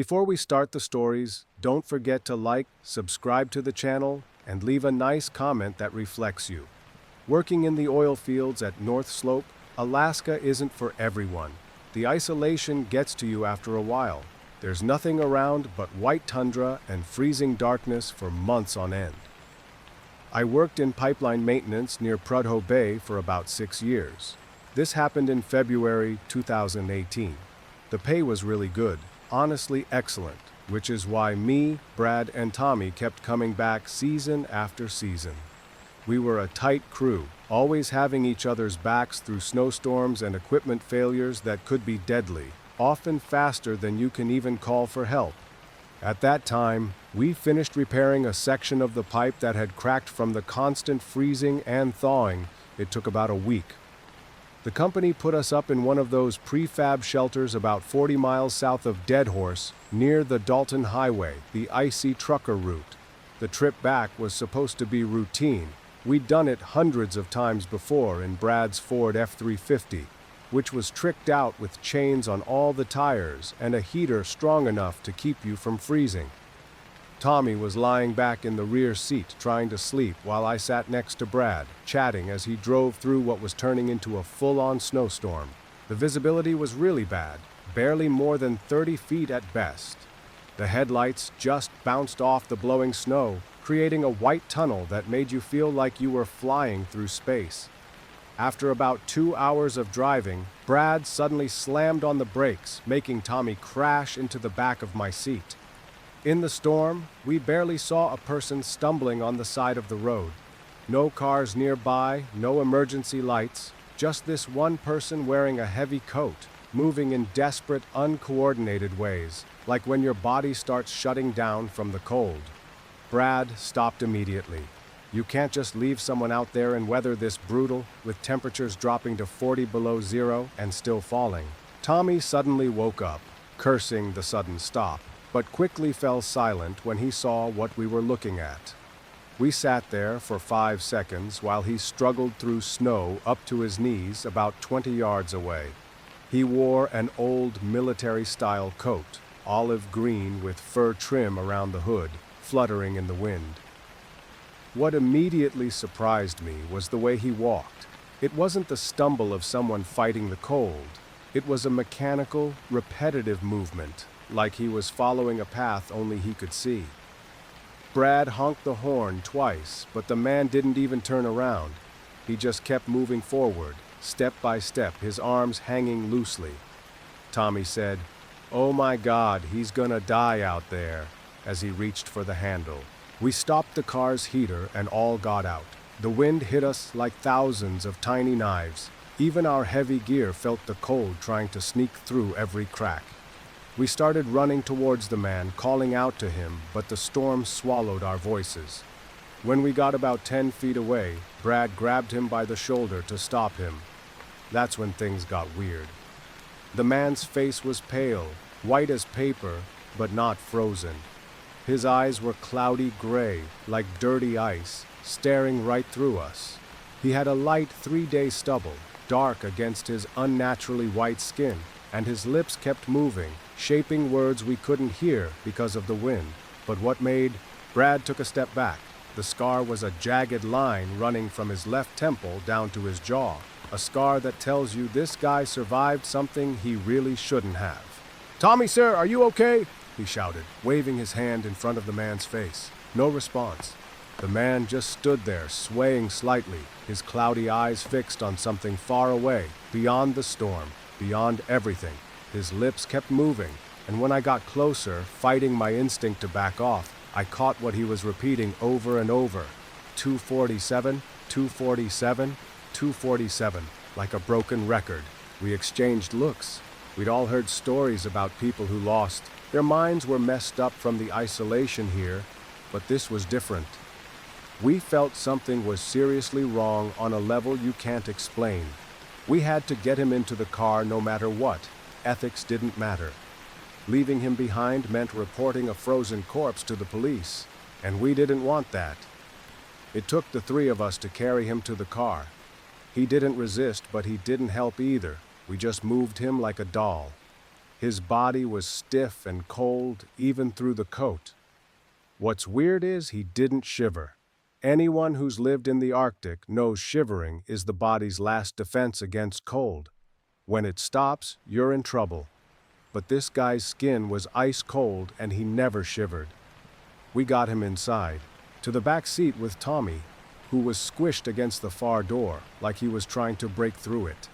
Before we start the stories, don't forget to like, subscribe to the channel, and leave a nice comment that reflects you. Working in the oil fields at North Slope, Alaska isn't for everyone. The isolation gets to you after a while. There's nothing around but white tundra and freezing darkness for months on end. I worked in pipeline maintenance near Prudhoe Bay for about 6 years. This happened in February 2018. The pay was really good, honestly excellent, which is why me, Brad, and Tommy kept coming back season after season. We were a tight crew, always having each other's backs through snowstorms and equipment failures that could be deadly, often faster than you can even call for help. At that time, we finished repairing a section of the pipe that had cracked from the constant freezing and thawing. It took about a week. The company put us up in one of those prefab shelters about 40 miles south of Deadhorse, near the Dalton Highway, the icy trucker route. The trip back was supposed to be routine. We'd done it hundreds of times before in Brad's Ford F-350, which was tricked out with chains on all the tires and a heater strong enough to keep you from freezing. Tommy was lying back in the rear seat trying to sleep while I sat next to Brad, chatting as he drove through what was turning into a full-on snowstorm. The visibility was really bad, barely more than 30 feet at best. The headlights just bounced off the blowing snow, creating a white tunnel that made you feel like you were flying through space. After about 2 hours of driving, Brad suddenly slammed on the brakes, making Tommy crash into the back of my seat. In the storm, we barely saw a person stumbling on the side of the road. No cars nearby, no emergency lights, just this one person wearing a heavy coat, moving in desperate, uncoordinated ways, like when your body starts shutting down from the cold. Brad stopped immediately. You can't just leave someone out there in weather this brutal, with temperatures dropping to 40 below zero and still falling. Tommy suddenly woke up, cursing the sudden stop, but quickly fell silent when he saw what we were looking at. We sat there for 5 seconds while he struggled through snow up to his knees about 20 yards away. He wore an old military-style coat, olive green with fur trim around the hood, fluttering in the wind. What immediately surprised me was the way he walked. It wasn't the stumble of someone fighting the cold. It was a mechanical, repetitive movement, like he was following a path only he could see. Brad honked the horn twice, but the man didn't even turn around. He just kept moving forward, step by step, his arms hanging loosely. Tommy said, "Oh my God, he's gonna die out there," as he reached for the handle. We stopped the car's heater and all got out. The wind hit us like thousands of tiny knives. Even our heavy gear felt the cold trying to sneak through every crack. We started running towards the man, calling out to him, but the storm swallowed our voices. When we got about 10 feet away, Brad grabbed him by the shoulder to stop him. That's when things got weird. The man's face was pale, white as paper, but not frozen. His eyes were cloudy gray, like dirty ice, staring right through us. He had a light 3-day stubble, dark against his unnaturally white skin, and his lips kept moving, shaping words we couldn't hear because of the wind. But what made... Brad took a step back. The scar was a jagged line running from his left temple down to his jaw, a scar that tells you this guy survived something he really shouldn't have. "Tommy, sir, are you okay?" he shouted, waving his hand in front of the man's face. No response. The man just stood there, swaying slightly, his cloudy eyes fixed on something far away, beyond the storm, beyond everything. His lips kept moving, and when I got closer, fighting my instinct to back off, I caught what he was repeating over and over. 247, 247, 247, like a broken record. We exchanged looks. We'd all heard stories about people who lost. Their minds were messed up from the isolation here, but this was different. We felt something was seriously wrong on a level you can't explain. We had to get him into the car no matter what. Ethics didn't matter. Leaving him behind meant reporting a frozen corpse to the police, and we didn't want that. It took the 3 of us to carry him to the car. He didn't resist, but he didn't help either. We just moved him like a doll. His body was stiff and cold, even through the coat. What's weird is he didn't shiver. Anyone who's lived in the Arctic knows shivering is the body's last defense against cold. When it stops, you're in trouble. But this guy's skin was ice cold and he never shivered. We got him inside, to the back seat with Tommy, who was squished against the far door like he was trying to break through it.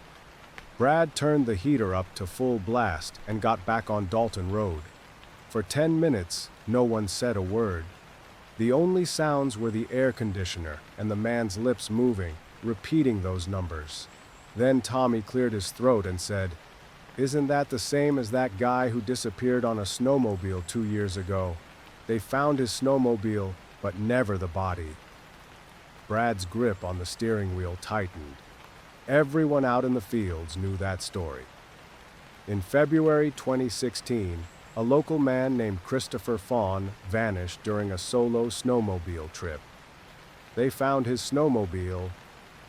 Brad turned the heater up to full blast and got back on Dalton Road. For 10 minutes, no one said a word. The only sounds were the air conditioner and the man's lips moving, repeating those numbers. Then Tommy cleared his throat and said, "Isn't that the same as that guy who disappeared on a snowmobile 2 years ago? They found his snowmobile, but never the body." Brad's grip on the steering wheel tightened. Everyone out in the fields knew that story. In February 2016, a local man named Christopher Fawn vanished during a solo snowmobile trip. They found his snowmobile.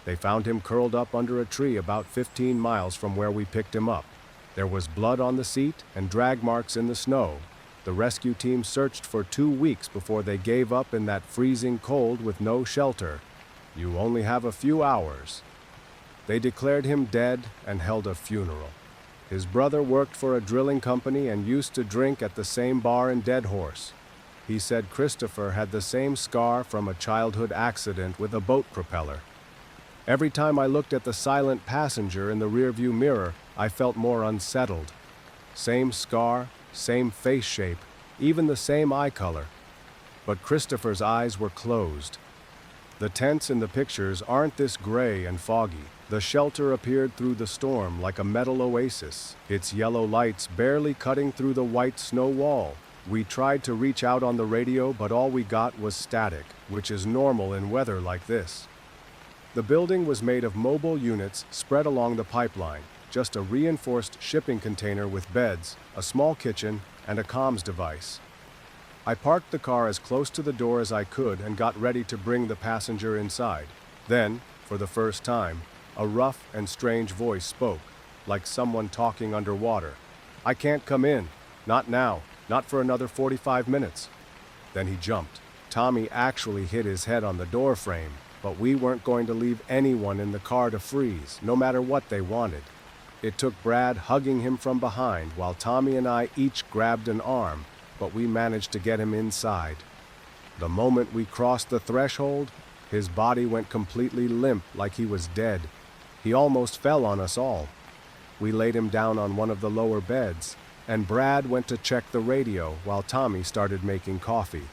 They found him curled up under a tree about 15 miles from where we picked him up. There was blood on the seat and drag marks in the snow. The rescue team searched for 2 weeks before they gave up in that freezing cold with no shelter. You only have a few hours. They declared him dead and held a funeral. His brother worked for a drilling company and used to drink at the same bar in Deadhorse. He said Christopher had the same scar from a childhood accident with a boat propeller. Every time I looked at the silent passenger in the rearview mirror, I felt more unsettled. Same scar, same face shape, even the same eye color. But Christopher's eyes were closed. The tents in the pictures aren't this gray and foggy. The shelter appeared through the storm like a metal oasis, its yellow lights barely cutting through the white snow wall. We tried to reach out on the radio, but all we got was static, which is normal in weather like this. The building was made of mobile units spread along the pipeline, just a reinforced shipping container with beds, a small kitchen, and a comms device. I parked the car as close to the door as I could and got ready to bring the passenger inside. Then, for the first time, a rough and strange voice spoke, like someone talking underwater. "I can't come in. Not now. Not for another 45 minutes." Then he jumped. Tommy actually hit his head on the door frame, but we weren't going to leave anyone in the car to freeze, no matter what they wanted. It took Brad hugging him from behind while Tommy and I each grabbed an arm, but we managed to get him inside. The moment we crossed the threshold, his body went completely limp like he was dead. He almost fell on us all. We laid him down on one of the lower beds, and Brad went to check the radio while Tommy started making coffee.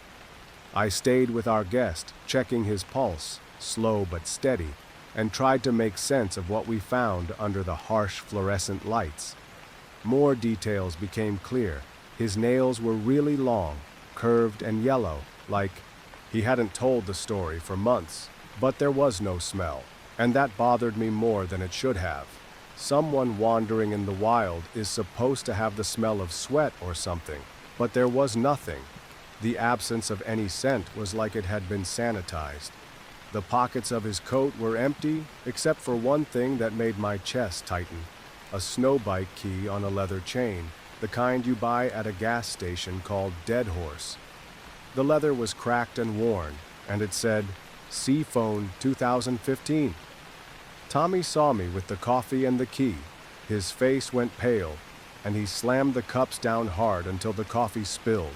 I stayed with our guest, checking his pulse, slow but steady, and tried to make sense of what we found under the harsh fluorescent lights. More details became clear. His nails were really long, curved and yellow, like he hadn't told the story for months, but there was no smell. And that bothered me more than it should have. Someone wandering in the wild is supposed to have the smell of sweat or something, but there was nothing. The absence of any scent was like it had been sanitized. The pockets of his coat were empty, except for one thing that made my chest tighten: a snow bike key on a leather chain, the kind you buy at a gas station called Deadhorse. The leather was cracked and worn, and it said, "Seaphone 2015. Tommy saw me with the coffee and the key. His face went pale, and he slammed the cups down hard until the coffee spilled.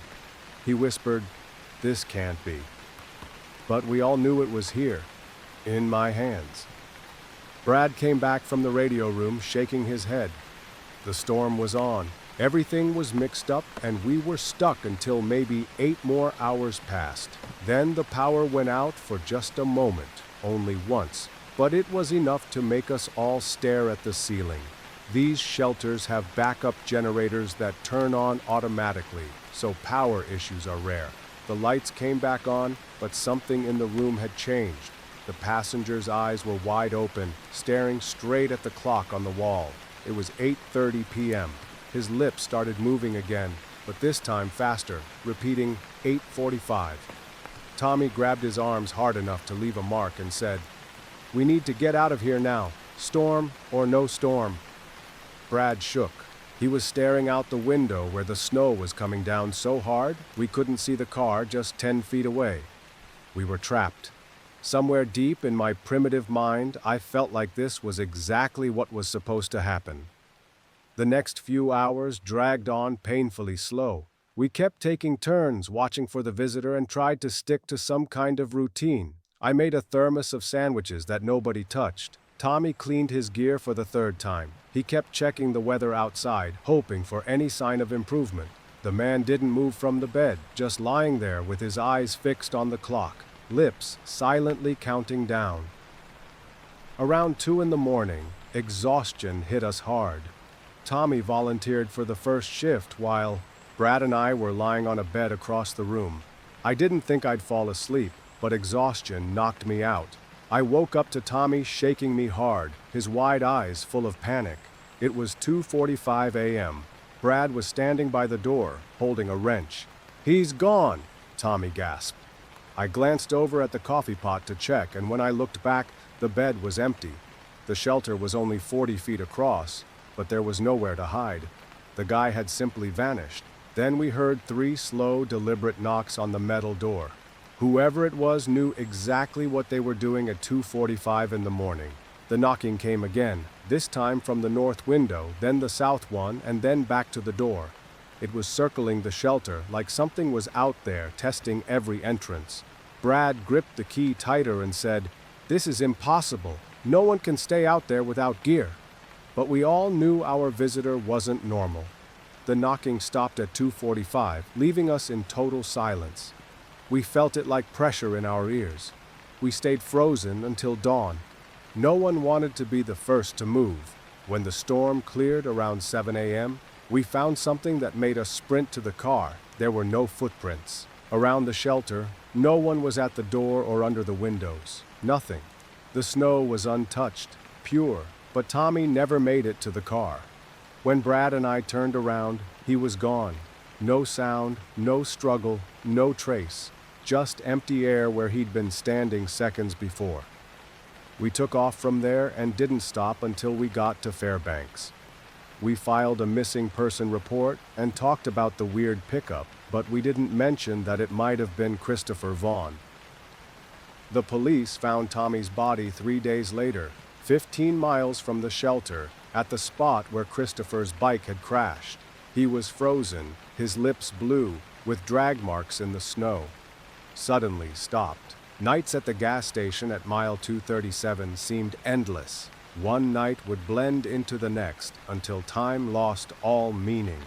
He whispered, "This can't be." But we all knew it was here, in my hands. Brad came back from the radio room shaking his head. The storm was on. Everything was mixed up, and we were stuck until maybe 8 more hours passed. Then the power went out for just a moment, only once, but it was enough to make us all stare at the ceiling. These shelters have backup generators that turn on automatically, so power issues are rare. The lights came back on, but something in the room had changed. The passenger's eyes were wide open, staring straight at the clock on the wall. It was 8:30 p.m. His lips started moving again, but this time faster, repeating 8:45. Tommy grabbed his arms hard enough to leave a mark and said, "We need to get out of here now, storm or no storm." Brad shook. He was staring out the window where the snow was coming down so hard we couldn't see the car just 10 feet away. We were trapped. Somewhere deep in my primitive mind, I felt like this was exactly what was supposed to happen. The next few hours dragged on painfully slow. We kept taking turns watching for the visitor and tried to stick to some kind of routine. I made a thermos of sandwiches that nobody touched. Tommy cleaned his gear for the third time. He kept checking the weather outside, hoping for any sign of improvement. The man didn't move from the bed, just lying there with his eyes fixed on the clock, lips silently counting down. Around 2 in the morning, exhaustion hit us hard. Tommy volunteered for the first shift while Brad and I were lying on a bed across the room. I didn't think I'd fall asleep, but exhaustion knocked me out. I woke up to Tommy shaking me hard, his wide eyes full of panic. It was 2:45 a.m. Brad was standing by the door, holding a wrench. "He's gone," Tommy gasped. I glanced over at the coffee pot to check, and when I looked back, the bed was empty. The shelter was only 40 feet across, but there was nowhere to hide. The guy had simply vanished. Then we heard 3 slow, deliberate knocks on the metal door. Whoever it was knew exactly what they were doing at 2:45 in the morning. The knocking came again, this time from the north window, then the south one, and then back to the door. It was circling the shelter like something was out there testing every entrance. Brad gripped the key tighter and said, "This is impossible. No one can stay out there without gear." But we all knew our visitor wasn't normal. The knocking stopped at 2:45, leaving us in total silence. We felt it like pressure in our ears. We stayed frozen until dawn. No one wanted to be the first to move. When the storm cleared around 7 a.m., we found something that made us sprint to the car. There were no footprints. Around the shelter, no one was at the door or under the windows. Nothing. The snow was untouched, pure, but Tommy never made it to the car. When Brad and I turned around, he was gone. No sound, no struggle, no trace. Just empty air where he'd been standing seconds before. We took off from there and didn't stop until we got to Fairbanks. We filed a missing person report and talked about the weird pickup, but we didn't mention that it might have been Christopher Vaughn. The police found Tommy's body 3 days later, 15 miles from the shelter, at the spot where Christopher's bike had crashed. He was frozen, his lips blue, with drag marks in the snow. Suddenly stopped. Nights at the gas station at mile 237 seemed endless. One night would blend into the next until time lost all meaning.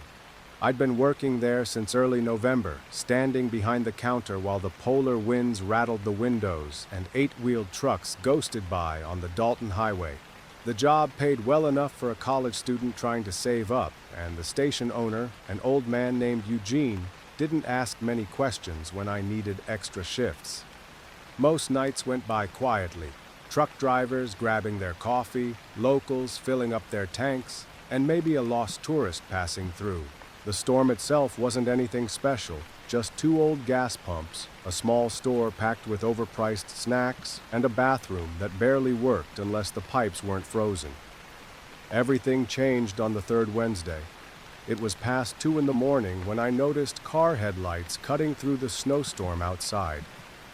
I'd been working there since early November, standing behind the counter while the polar winds rattled the windows and 8-wheeled trucks ghosted by on the Dalton Highway. The job paid well enough for a college student trying to save up, and the station owner, an old man named Eugene, didn't ask many questions when I needed extra shifts. Most nights went by quietly. Truck drivers grabbing their coffee, locals filling up their tanks, and maybe a lost tourist passing through. The storm itself wasn't anything special, just 2 old gas pumps, a small store packed with overpriced snacks, and a bathroom that barely worked unless the pipes weren't frozen. Everything changed on the 3rd Wednesday. It was past 2 in the morning when I noticed car headlights cutting through the snowstorm outside.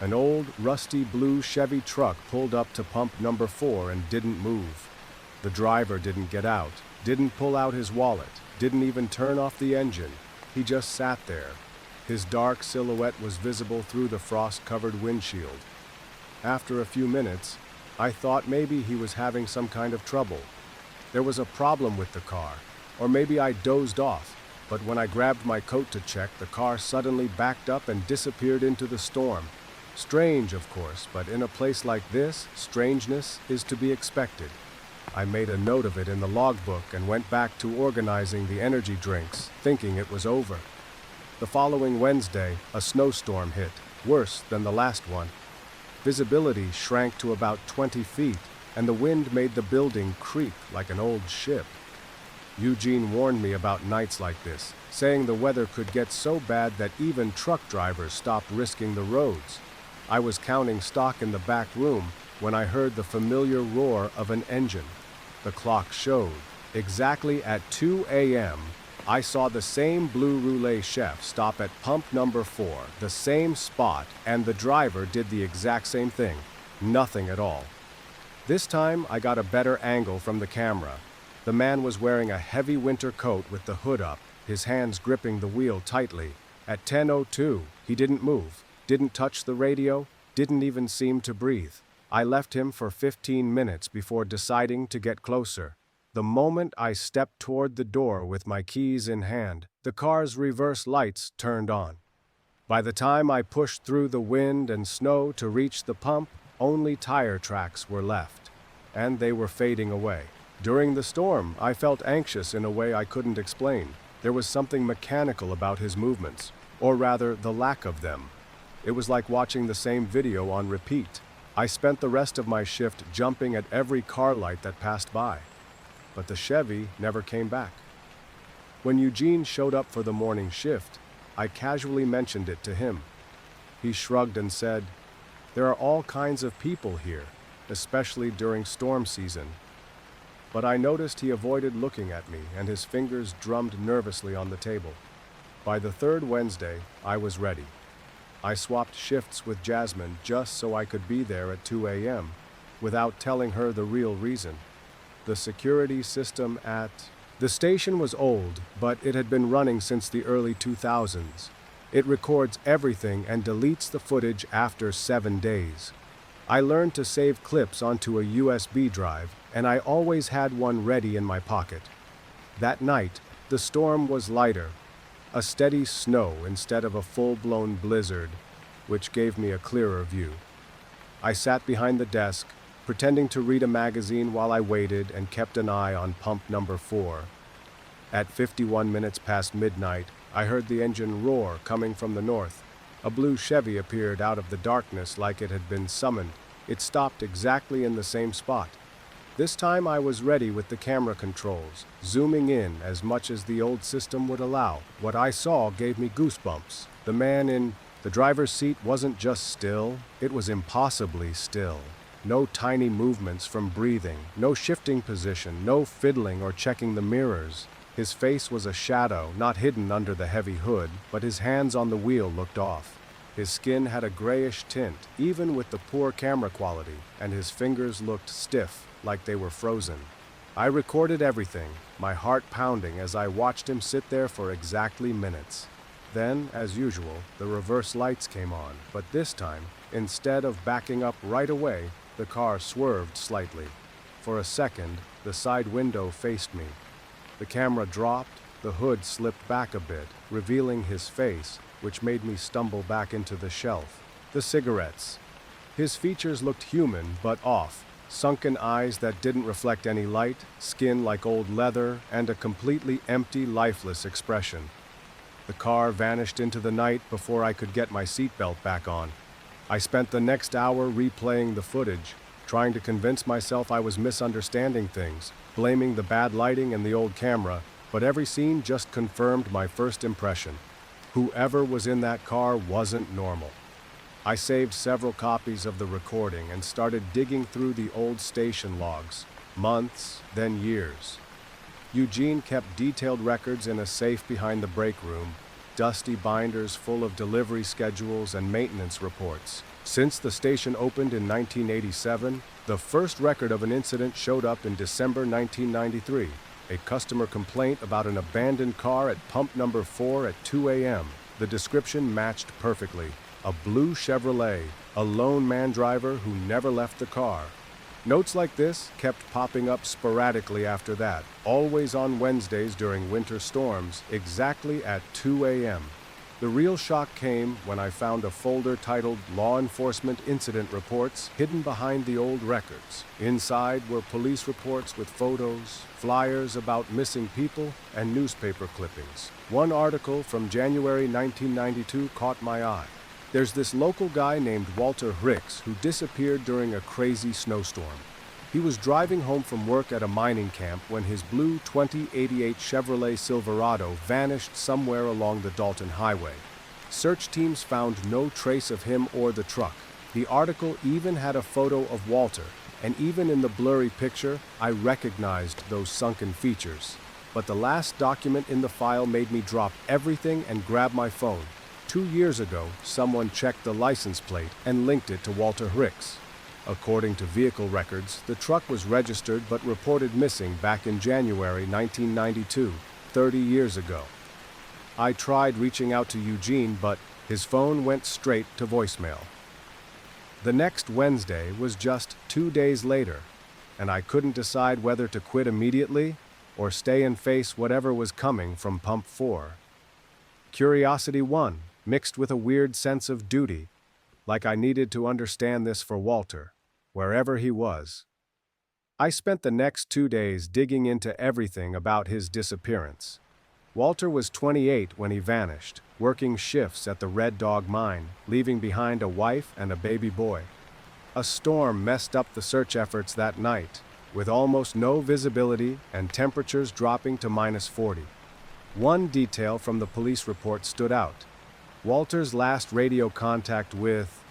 An old, rusty blue Chevy truck pulled up to pump number 4 and didn't move. The driver didn't get out, didn't pull out his wallet, didn't even turn off the engine. He just sat there. His dark silhouette was visible through the frost-covered windshield. After a few minutes, I thought maybe he was having some kind of trouble. There was a problem with the car, or maybe I dozed off, but when I grabbed my coat to check, the car suddenly backed up and disappeared into the storm. Strange, of course, but in a place like this, strangeness is to be expected. I made a note of it in the logbook and went back to organizing the energy drinks, thinking it was over. The following Wednesday, a snowstorm hit, worse than the last one. Visibility shrank to about 20 feet, and the wind made the building creak like an old ship. Eugene warned me about nights like this, saying the weather could get so bad that even truck drivers stopped risking the roads. I was counting stock in the back room when I heard the familiar roar of an engine. The clock showed Exactly at 2 a.m., I saw the same Blue Roulette chef stop at pump number 4, the same spot, and the driver did the exact same thing. Nothing at all. This time, I got a better angle from the camera. The man was wearing a heavy winter coat with the hood up, his hands gripping the wheel tightly. At 10:02, he didn't move, didn't touch the radio, didn't even seem to breathe. I left him for 15 minutes before deciding to get closer. The moment I stepped toward the door with my keys in hand, the car's reverse lights turned on. By the time I pushed through the wind and snow to reach the pump, only tire tracks were left, and they were fading away. During the storm, I felt anxious in a way I couldn't explain. There was something mechanical about his movements, or rather, the lack of them. It was like watching the same video on repeat. I spent the rest of my shift jumping at every car light that passed by. But the Chevy never came back. When Eugene showed up for the morning shift, I casually mentioned it to him. He shrugged and said, "There are all kinds of people here, especially during storm season." But I noticed he avoided looking at me, and his fingers drummed nervously on the table. By the third Wednesday, I was ready. I swapped shifts with Jasmine just so I could be there at 2 a.m., without telling her the real reason. The security system at the station was old, but it had been running since the early 2000s. It records everything and deletes the footage after 7 days. I learned to save clips onto a USB drive, and I always had one ready in my pocket. That night, the storm was lighter, a steady snow instead of a full-blown blizzard, which gave me a clearer view. I sat behind the desk, pretending to read a magazine while I waited and kept an eye on pump number 4. At 51 minutes past midnight, I heard the engine roar coming from the north. A blue Chevy appeared out of the darkness like it had been summoned. It stopped exactly in the same spot. This time I was ready with the camera controls, zooming in as much as the old system would allow. What I saw gave me goosebumps. The man in the driver's seat wasn't just still, it was impossibly still. No tiny movements from breathing, no shifting position, no fiddling or checking the mirrors. His face was a shadow, not hidden under the heavy hood, but his hands on the wheel looked off. His skin had a grayish tint, even with the poor camera quality, and his fingers looked stiff, like they were frozen. I recorded everything, my heart pounding as I watched him sit there for exactly minutes. Then, as usual, the reverse lights came on, but this time, instead of backing up right away, the car swerved slightly. For a second, the side window faced me. The camera dropped, the hood slipped back a bit, revealing his face, which made me stumble back into the shelf. The cigarettes. His features looked human, but off. Sunken eyes that didn't reflect any light, skin like old leather, and a completely empty, lifeless expression. The car vanished into the night before I could get my seatbelt back on. I spent the next hour replaying the footage, trying to convince myself I was misunderstanding things, blaming the bad lighting and the old camera, but every scene just confirmed my first impression. Whoever was in that car wasn't normal. I saved several copies of the recording and started digging through the old station logs, months, then years. Eugene kept detailed records in a safe behind the break room, dusty binders full of delivery schedules and maintenance reports. Since the station opened in 1987, the first record of an incident showed up in December 1993, a customer complaint about an abandoned car at pump number 4 at 2 a.m. The description matched perfectly. A blue Chevrolet, a lone man driver who never left the car. Notes like this kept popping up sporadically after that, always on Wednesdays during winter storms, exactly at 2 a.m. The real shock came when I found a folder titled Law Enforcement Incident Reports hidden behind the old records. Inside were police reports with photos, flyers about missing people, and newspaper clippings. One article from January 1992 caught my eye. There's this local guy named Walter Hicks who disappeared during a crazy snowstorm. He was driving home from work at a mining camp when his blue 2088 Chevrolet Silverado vanished somewhere along the Dalton Highway. Search teams found no trace of him or the truck. The article even had a photo of Walter, and even in the blurry picture, I recognized those sunken features. But the last document in the file made me drop everything and grab my phone. 2 years ago, someone checked the license plate and linked it to Walter Hicks. According to vehicle records, the truck was registered but reported missing back in January 1992, 30 years ago. I tried reaching out to Eugene, but his phone went straight to voicemail. The next Wednesday was just 2 days later, and I couldn't decide whether to quit immediately or stay and face whatever was coming from Pump 4. Curiosity won, mixed with a weird sense of duty, like I needed to understand this for Walter, wherever he was. I spent the next 2 days digging into everything about his disappearance. Walter was 28 when he vanished, working shifts at the Red Dog mine, leaving behind a wife and a baby boy. A storm messed up the search efforts that night, with almost no visibility and temperatures dropping to -40. One detail from the police report stood out. Walter's last radio contact with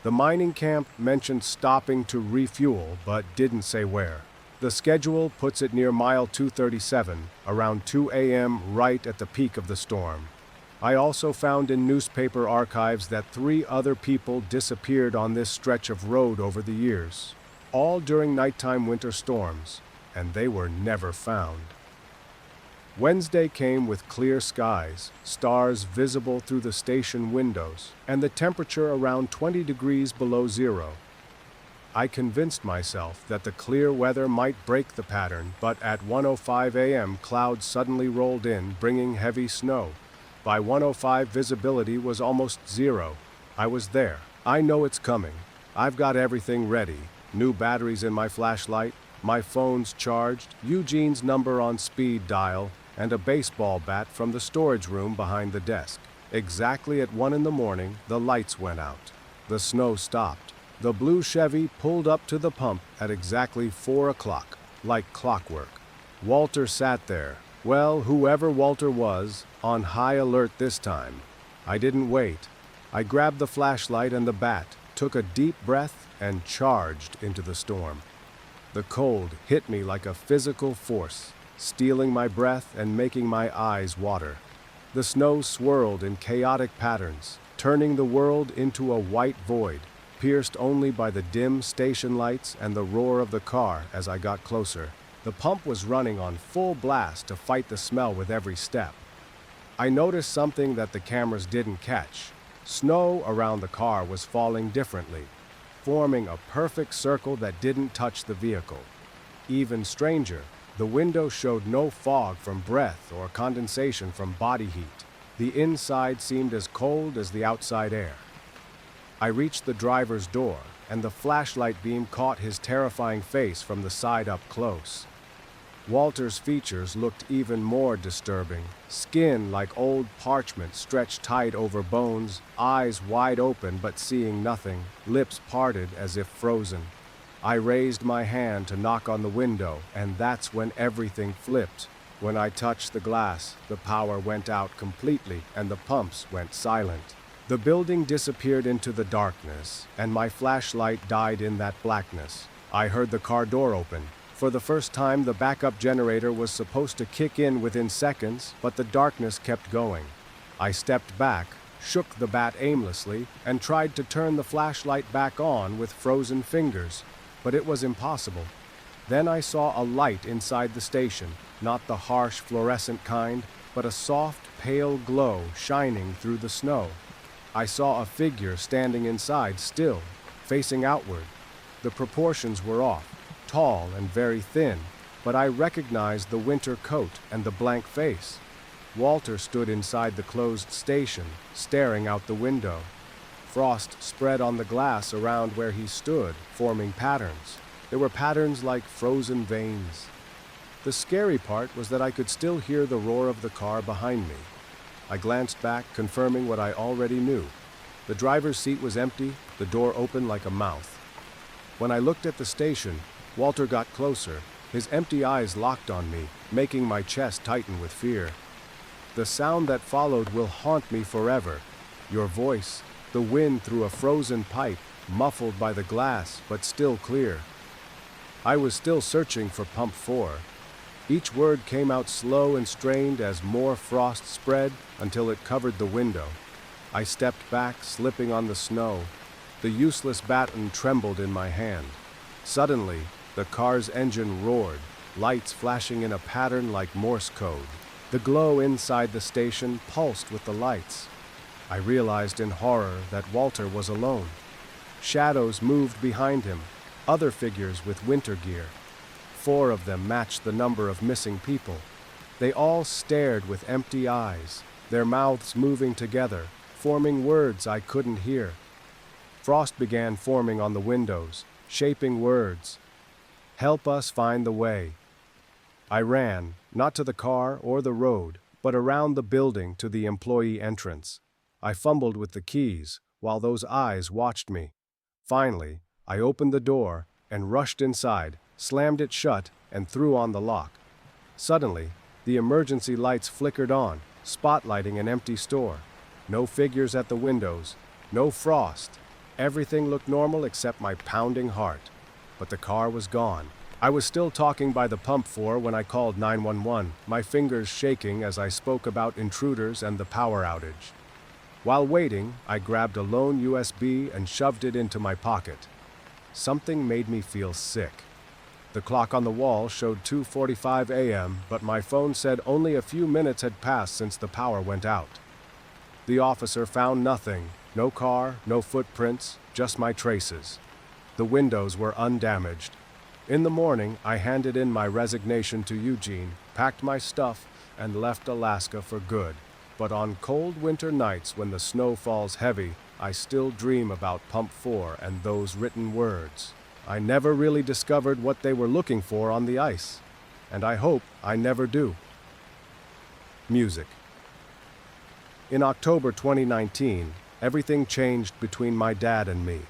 the mining camp mentioned stopping to refuel, but didn't say where. The schedule puts it near mile 237, around 2 a.m. right at the peak of the storm. I also found in newspaper archives that 3 other people disappeared on this stretch of road over the years, all during nighttime winter storms, and they were never found. Wednesday came with clear skies, stars visible through the station windows, and the temperature around 20 degrees below zero. I convinced myself that the clear weather might break the pattern, but at 1:05 a.m. clouds suddenly rolled in, bringing heavy snow. By 1:05 visibility was almost zero. I was there. I know it's coming. I've got everything ready. New batteries in my flashlight, my phone's charged, Eugene's number on speed dial, and a baseball bat from the storage room behind the desk. Exactly at 1 in the morning, the lights went out. The snow stopped. The blue Chevy pulled up to the pump at exactly 4 o'clock, like clockwork. Walter sat there. Well, whoever Walter was, on high alert this time. I didn't wait. I grabbed the flashlight and the bat, took a deep breath, and charged into the storm. The cold hit me like a physical force, stealing my breath and making my eyes water. The snow swirled in chaotic patterns, turning the world into a white void, pierced only by the dim station lights and the roar of the car as I got closer. The pump was running on full blast to fight the smell with every step. I noticed something that the cameras didn't catch. Snow around the car was falling differently, forming a perfect circle that didn't touch the vehicle. Even stranger, the window showed no fog from breath or condensation from body heat. The inside seemed as cold as the outside air. I reached the driver's door, and the flashlight beam caught his terrifying face from the side up close. Walter's features looked even more disturbing. Skin like old parchment stretched tight over bones, eyes wide open but seeing nothing, lips parted as if frozen. I raised my hand to knock on the window, and that's when everything flipped. When I touched the glass, the power went out completely and the pumps went silent. The building disappeared into the darkness, and my flashlight died in that blackness. I heard the car door open. For the first time, the backup generator was supposed to kick in within seconds, but the darkness kept going. I stepped back, shook the bat aimlessly, and tried to turn the flashlight back on with frozen fingers, but it was impossible. Then I saw a light inside the station, not the harsh fluorescent kind, but a soft, pale glow shining through the snow. I saw a figure standing inside still, facing outward. The proportions were off, tall and very thin, but I recognized the winter coat and the blank face. Walter stood inside the closed station, staring out the window. Frost spread on the glass around where he stood, forming patterns. There were patterns like frozen veins. The scary part was that I could still hear the roar of the car behind me. I glanced back, confirming what I already knew. The driver's seat was empty, the door open like a mouth. When I looked at the station, Walter got closer, his empty eyes locked on me, making my chest tighten with fear. The sound that followed will haunt me forever. Your voice, the wind through a frozen pipe, muffled by the glass, but still clear. I was still searching for Pump 4. Each word came out slow and strained as more frost spread until it covered the window. I stepped back, slipping on the snow. The useless baton trembled in my hand. Suddenly, the car's engine roared, lights flashing in a pattern like Morse code. The glow inside the station pulsed with the lights. I realized in horror that Walter was alone. Shadows moved behind him, other figures with winter gear. 4 of them matched the number of missing people. They all stared with empty eyes, their mouths moving together, forming words I couldn't hear. Frost began forming on the windows, shaping words. Help us find the way. I ran, not to the car or the road, but around the building to the employee entrance. I fumbled with the keys, while those eyes watched me. Finally, I opened the door and rushed inside, slammed it shut, and threw on the lock. Suddenly, the emergency lights flickered on, spotlighting an empty store. No figures at the windows, no frost. Everything looked normal except my pounding heart. But the car was gone. I was still talking by the Pump 4 when I called 911, my fingers shaking as I spoke about intruders and the power outage. While waiting, I grabbed a lone USB and shoved it into my pocket. Something made me feel sick. The clock on the wall showed 2:45 a.m., but my phone said only a few minutes had passed since the power went out. The officer found nothing, no car, no footprints, just my traces. The windows were undamaged. In the morning, I handed in my resignation to Eugene, packed my stuff, and left Alaska for good. But on cold winter nights when the snow falls heavy, I still dream about Pump 4 and those written words. I never really discovered what they were looking for on the ice, and I hope I never do. Music. In October 2019, everything changed between my dad and me.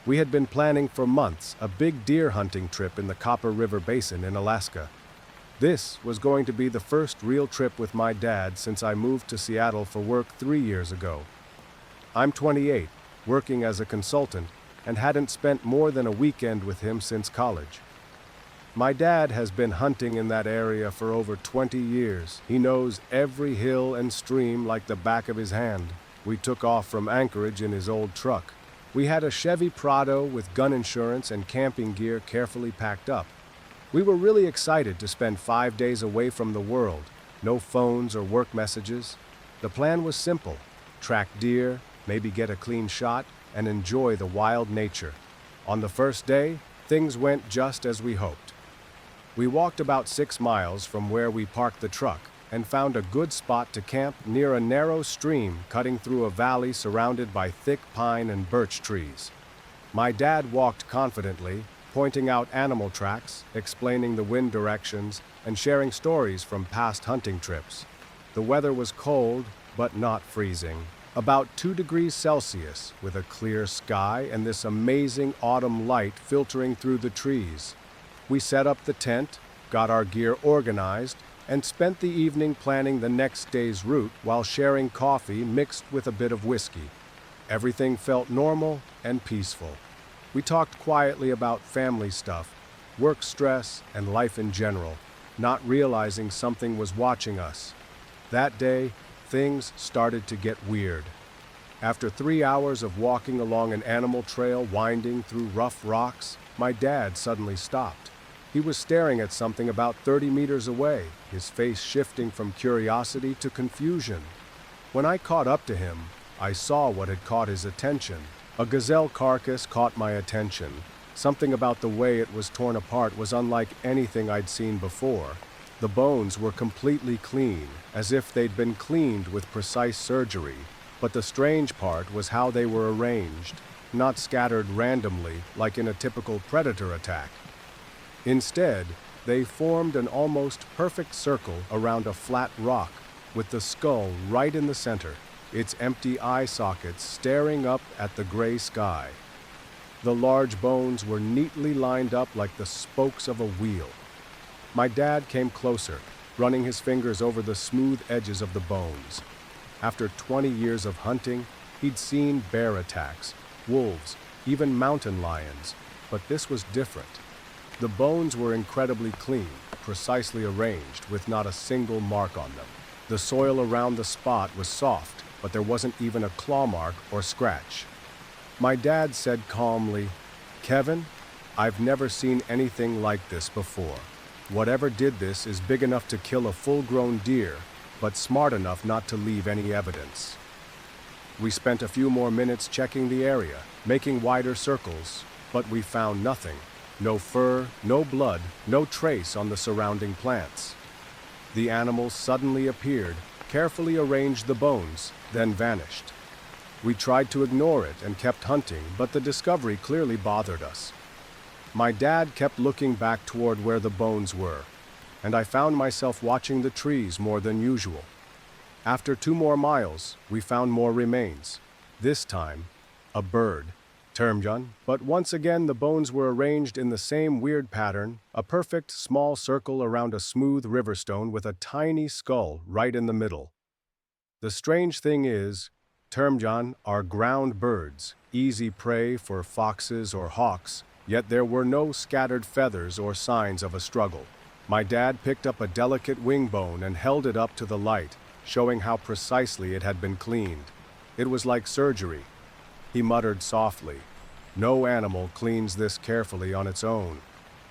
We had been planning for months a big deer hunting trip in the Copper River Basin in Alaska. This was going to be the first real trip with my dad since I moved to Seattle for work 3 years ago. I'm 28, working as a consultant, and hadn't spent more than a weekend with him since college. My dad has been hunting in that area for over 20 years. He knows every hill and stream like the back of his hand. We took off from Anchorage in his old truck. We had a Chevy Prado with gun insurance and camping gear carefully packed up. We were really excited to spend 5 days away from the world, no phones or work messages. The plan was simple: track deer, maybe get a clean shot, and enjoy the wild nature. On the first day, things went just as we hoped. We walked about 6 miles from where we parked the truck and found a good spot to camp near a narrow stream cutting through a valley surrounded by thick pine and birch trees. My dad walked confidently, pointing out animal tracks, explaining the wind directions, and sharing stories from past hunting trips. The weather was cold, but not freezing. About 2 degrees Celsius, with a clear sky and this amazing autumn light filtering through the trees. We set up the tent, got our gear organized, and spent the evening planning the next day's route while sharing coffee mixed with a bit of whiskey. Everything felt normal and peaceful. We talked quietly about family stuff, work stress, and life in general, not realizing something was watching us. That day, things started to get weird. After 3 hours of walking along an animal trail winding through rough rocks, my dad suddenly stopped. He was staring at something about 30 meters away, his face shifting from curiosity to confusion. When I caught up to him, I saw what had caught his attention. A gazelle carcass caught my attention. Something about the way it was torn apart was unlike anything I'd seen before. The bones were completely clean, as if they'd been cleaned with precise surgery. But the strange part was how they were arranged, not scattered randomly like in a typical predator attack. Instead, they formed an almost perfect circle around a flat rock, with the skull right in the center, its empty eye sockets staring up at the gray sky. The large bones were neatly lined up like the spokes of a wheel. My dad came closer, running his fingers over the smooth edges of the bones. After 20 years of hunting, he'd seen bear attacks, wolves, even mountain lions, but this was different. The bones were incredibly clean, precisely arranged, with not a single mark on them. The soil around the spot was soft, but there wasn't even a claw mark or scratch. My dad said calmly, "Kevin, I've never seen anything like this before. Whatever did this is big enough to kill a full-grown deer, but smart enough not to leave any evidence." We spent a few more minutes checking the area, making wider circles, but we found nothing. No fur, no blood, no trace on the surrounding plants. The animal suddenly appeared, carefully arranged the bones, then vanished. We tried to ignore it and kept hunting, but the discovery clearly bothered us. My dad kept looking back toward where the bones were, and I found myself watching the trees more than usual. After 2 more miles, we found more remains. This time, a bird. Termjan, but once again the bones were arranged in the same weird pattern, a perfect small circle around a smooth riverstone with a tiny skull right in the middle. The strange thing is, Termjan are ground birds, easy prey for foxes or hawks, yet there were no scattered feathers or signs of a struggle. My dad picked up a delicate wing bone and held it up to the light, showing how precisely it had been cleaned. It was like surgery. He muttered softly, "No animal cleans this carefully on its own."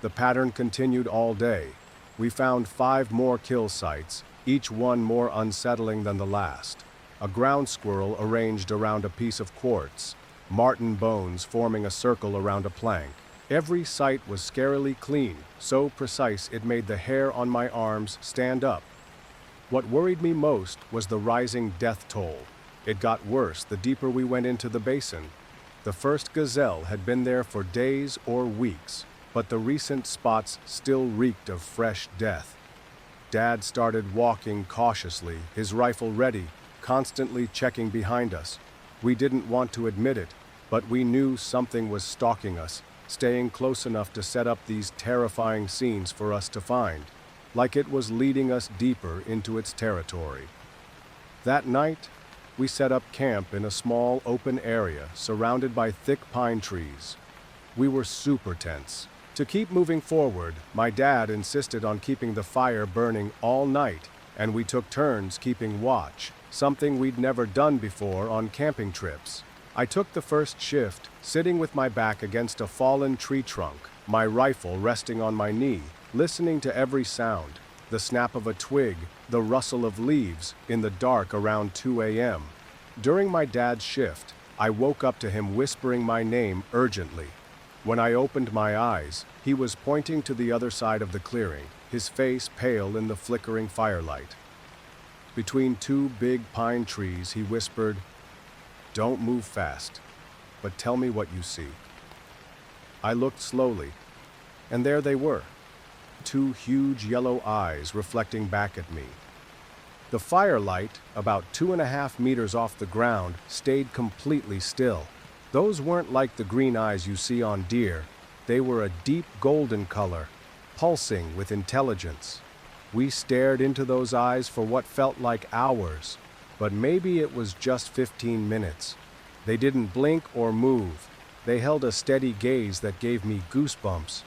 The pattern continued all day. We found 5 more kill sites, each one more unsettling than the last. A ground squirrel arranged around a piece of quartz, marten bones forming a circle around a plank. Every site was scarily clean, so precise it made the hair on my arms stand up. What worried me most was the rising death toll. It got worse the deeper we went into the basin. The first gazelle had been there for days or weeks, but the recent spots still reeked of fresh death. Dad started walking cautiously, his rifle ready, constantly checking behind us. We didn't want to admit it, but we knew something was stalking us, staying close enough to set up these terrifying scenes for us to find, like it was leading us deeper into its territory. That night, we set up camp in a small open area surrounded by thick pine trees. We were super tense. To keep moving forward, my dad insisted on keeping the fire burning all night, and we took turns keeping watch, something we'd never done before on camping trips. I took the first shift, sitting with my back against a fallen tree trunk, my rifle resting on my knee, listening to every sound. The snap of a twig, the rustle of leaves, in the dark around 2 a.m. During my dad's shift, I woke up to him whispering my name urgently. When I opened my eyes, he was pointing to the other side of the clearing, his face pale in the flickering firelight. Between 2 big pine trees, he whispered, "Don't move fast, but tell me what you see." I looked slowly, and there they were. 2 huge yellow eyes reflecting back at me. The firelight, about 2.5 meters off the ground, stayed completely still. Those weren't like the green eyes you see on deer. They were a deep golden color, pulsing with intelligence. We stared into those eyes for what felt like hours, but maybe it was just 15 minutes. They didn't blink or move. They held a steady gaze that gave me goosebumps.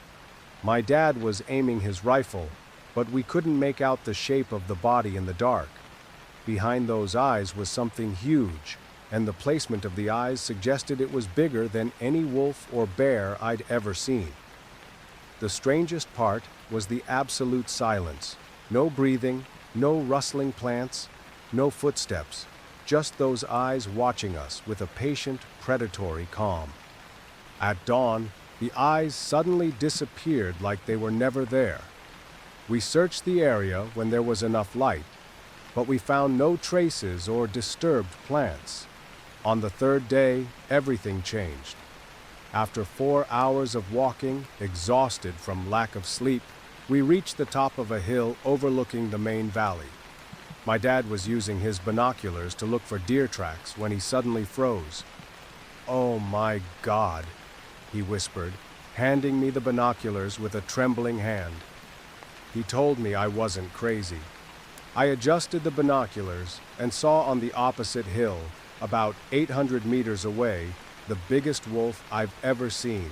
My dad was aiming his rifle, but we couldn't make out the shape of the body in the dark. Behind those eyes was something huge, and the placement of the eyes suggested it was bigger than any wolf or bear I'd ever seen. The strangest part was the absolute silence. No breathing, no rustling plants, no footsteps, just those eyes watching us with a patient, predatory calm. At dawn, the eyes suddenly disappeared like they were never there. We searched the area when there was enough light, but we found no traces or disturbed plants. On the 3rd day, everything changed. After 4 hours of walking, exhausted from lack of sleep, we reached the top of a hill overlooking the main valley. My dad was using his binoculars to look for deer tracks when he suddenly froze. "Oh my God," he whispered, handing me the binoculars with a trembling hand. He told me I wasn't crazy. I adjusted the binoculars and saw on the opposite hill, about 800 meters away, the biggest wolf I've ever seen.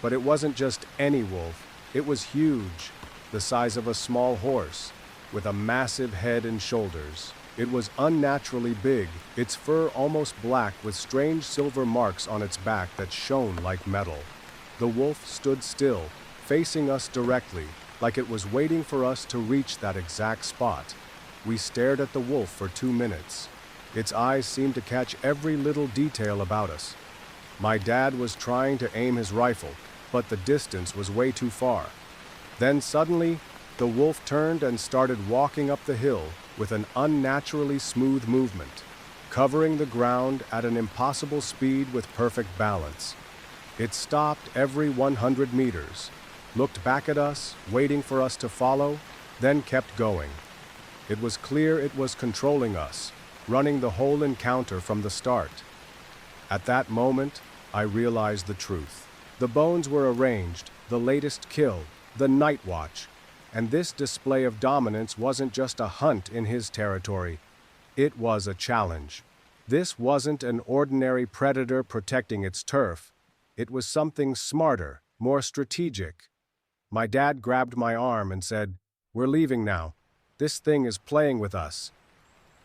But it wasn't just any wolf, It was huge, the size of a small horse, with a massive head and shoulders. It was unnaturally big, its fur almost black with strange silver marks on its back that shone like metal. The wolf stood still, facing us directly, like it was waiting for us to reach that exact spot. We stared at the wolf for 2 minutes. Its eyes seemed to catch every little detail about us. My dad was trying to aim his rifle, but the distance was way too far. Then suddenly, the wolf turned and started walking up the hill with an unnaturally smooth movement, covering the ground at an impossible speed with perfect balance. It stopped every 100 meters, looked back at us, waiting for us to follow, then kept going. It was clear it was controlling us, running the whole encounter from the start. At that moment, I realized the truth. The bones were arranged, the latest kill, the night watch, and this display of dominance wasn't just a hunt in his territory. It was a challenge. This wasn't an ordinary predator protecting its turf. It was something smarter, more strategic. My dad grabbed my arm and said, "We're leaving now. This thing is playing with us."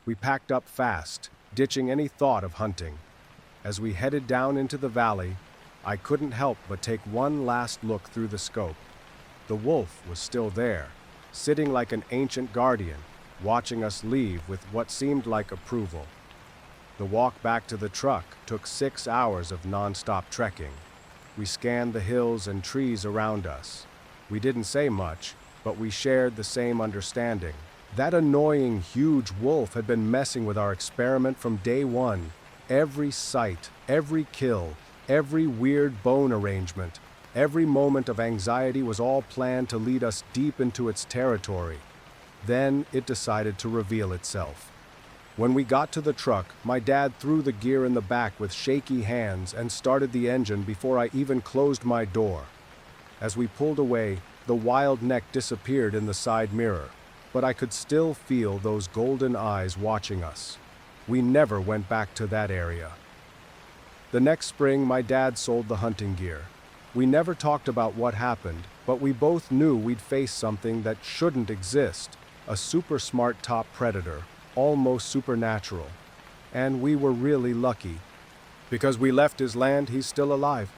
We packed up fast, ditching any thought of hunting. As we headed down into the valley, I couldn't help but take one last look through the scope. The wolf was still there, sitting like an ancient guardian, watching us leave with what seemed like approval. The walk back to the truck took 6 hours of non-stop trekking. We scanned the hills and trees around us. We didn't say much, but we shared the same understanding. That annoying, huge wolf had been messing with our experiment from day one. Every sight, every kill, every weird bone arrangement, every moment of anxiety was all planned to lead us deep into its territory. Then it decided to reveal itself. When we got to the truck, my dad threw the gear in the back with shaky hands and started the engine before I even closed my door. As we pulled away, the wild neck disappeared in the side mirror, but I could still feel those golden eyes watching us. We never went back to that area. The next spring, my dad sold the hunting gear. We never talked about what happened, but we both knew we'd face something that shouldn't exist, a super smart top predator, almost supernatural. And we were really lucky. Because we left his land, he's still alive.